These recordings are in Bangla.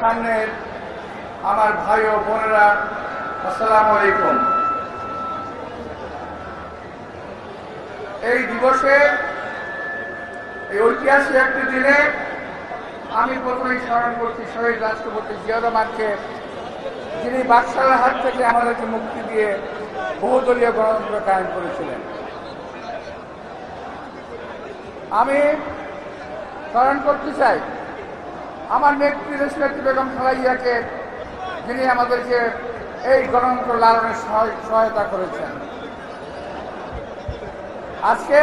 সামনে আমার ভাই ও বোনেরা, আসসালামু আলাইকুম। এই দিবসে, এই ঐতিহাসিক একটি দিনে আমি প্রথমেই স্মরণ করছি শহীদ রাষ্ট্রপতি জিয়া রহমানকে, যিনি বাকশালের হাত থেকে আমাদেরকে মুক্তি দিয়ে বহুদলীয় গণতন্ত্র কায়েম করেছিলেন। আমি স্মরণ করতে চাই আমার নেত্রী দেশনেত্রী বেগম খালেদা জিয়াকে, যিনি আমাদেরকে এই গণতন্ত্র লালনের সহায়তা করেছেন। আজকে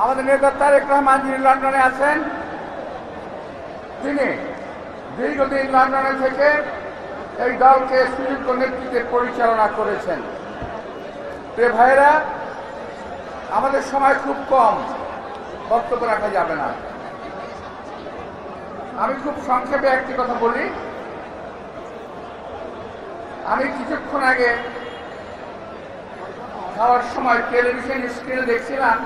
আমাদের নেতা তারেক রহমান, যিনি লন্ডনে আছেন, তিনি দীর্ঘদিন লন্ডনে থেকে এই দলকে সুযোগ্য নেতৃত্বে পরিচালনা করেছেন। প্রিয় ভাইয়েরা, আমাদের সময় খুব কম, বক্তব্য রাখা যাবে না। আমি খুব সংক্ষেপে একটি কথা বলি। আমি কিছুক্ষণ আগে খাওয়ার সময় টেলিভিশন স্ক্রিনে দেখছিলাম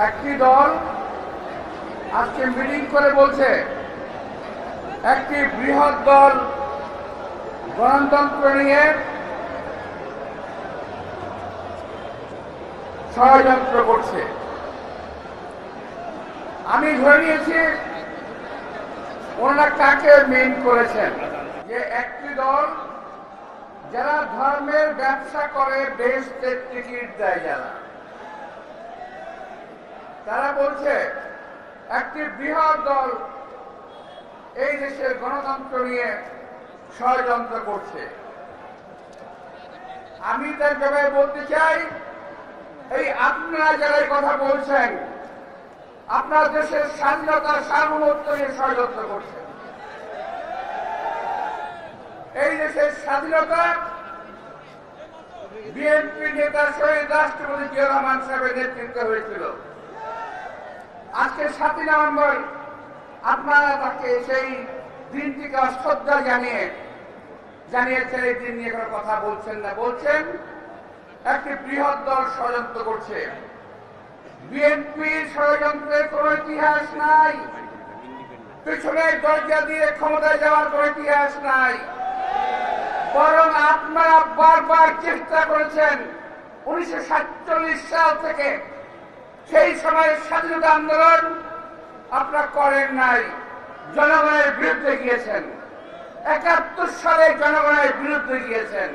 একটি দল আজকে মিটিং করে বলছে একটি বৃহৎ দল গণতন্ত্র নিয়ে ষড়যন্ত্র করছে। আমি ধরে নিয়েছি ওনারা কাকে মেইন করেছেন, যে একটি দল যারা ধর্মের ব্যবসা করে, বেহেশতের টিকিট দেয় যারা, তারা বলছে একটি বৃহৎ দল এই দেশের গণতন্ত্র নিয়ে ষড়যন্ত্র করছে। আমি তার জবাবে বলতে চাই, এই আপনারা যারা এই কথা বলছেন, আপনার দেশের স্বাধীনতা সার্বভৌমত্ব নিয়ে ষড়যন্ত্র করছেন। এই দেশের স্বাধীনতা বিএনপি নেতা শহীদ রাষ্ট্রপতি জিয়া রহমান সাহেবের নেতৃত্বে হয়েছিল। আজকে 7ই নভেম্বর আপনারা তাকে সেই দিনটিকে অশ্রদ্ধা জানিয়েছেন। এই দিন নিয়ে কোনো কথা বলছেন না, বলছেন একটি বৃহৎ দল ষড়যন্ত্র করছে। বিএনপির ষড়যন্ত্রের কোন ইতিহাস নাই, পিছনের দরজা দিয়ে ক্ষমতায় যাওয়ার কোন ইতিহাস নাই। বরং আপনারা বারবার চেষ্টা করেছেন 1947 সাল থেকে, সেই সময়ের স্বাধীনতা আন্দোলন আপনারা করেন নাই, জনগণের বিরুদ্ধে গিয়েছেন। 71 সালে জনগণের বিরুদ্ধে গিয়েছেন,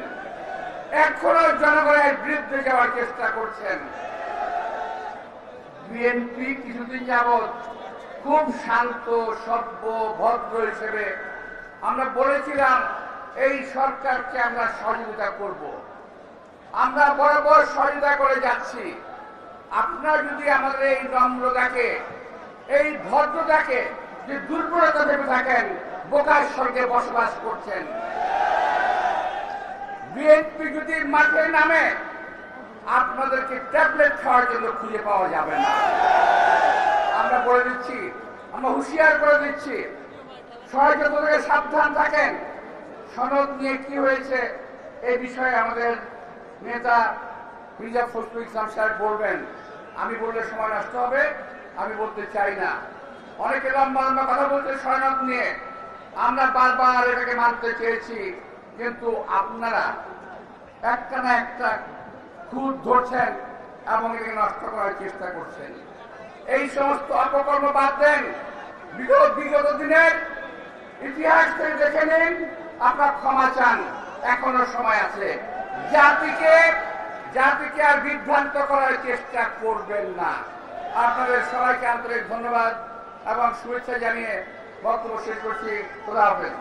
এখনো জনগণের বিরুদ্ধে যাওয়ার চেষ্টা করছেন। বিএনপি কিছুদিন যাবৎ খুব শান্ত, সভ্য, ভদ্র হিসেবে আমরা বলেছিলাম এই সরকারকে আমরা সহযোগিতা করব। আমরা বরাবর সহযোগিতা করে যাচ্ছি। আপনারা যদি আমাদের এই নম্রতাকে, এই ভদ্রতাকে যে দুর্বলতা ভেবে থাকেন, বোকার স্বর্গে বসবাস করছেন। বিএনপি যদি মাঠে নামে, আপনাদেরকে ট্যাবলেট খাওয়ার জন্য খুঁজে পাওয়া যাবে না। আমরা বলে দিচ্ছি, আমরা হুঁশিয়ার করে দিচ্ছি, ষড়যন্ত্র থেকে সাবধান থাকেন। সনদ নিয়ে কি হয়েছে এই বিষয়ে আমাদের নেতা মির্জা ফখরুল ইসলাম সাহেব বলবেন। আমি বললে সময় নষ্ট হবে, আমি বলতে চাই না। অনেকে লম্বা লম্বা কথা বলছে সনদ নিয়ে, আমরা বারবার এটাকে মানতে চেয়েছি, কিন্তু আপনারা একটা না একটা খুঁত ধরছেন এবং এটাকে নষ্ট করার চেষ্টা করছেন। এই সমস্ত অপকর্ম বাদ দেন। বিগত দিনের ইতিহাস থেকে দেখে নিন, আপনার ক্ষমা চান, এখনো সময় আছে। জাতিকে আর বিভ্রান্ত করার চেষ্টা করবেন না। আপনাদের সবাইকে আন্তরিক ধন্যবাদ এবং শুভেচ্ছা জানিয়ে বক্তব্য শেষ করছি। খোদা হাফেজ।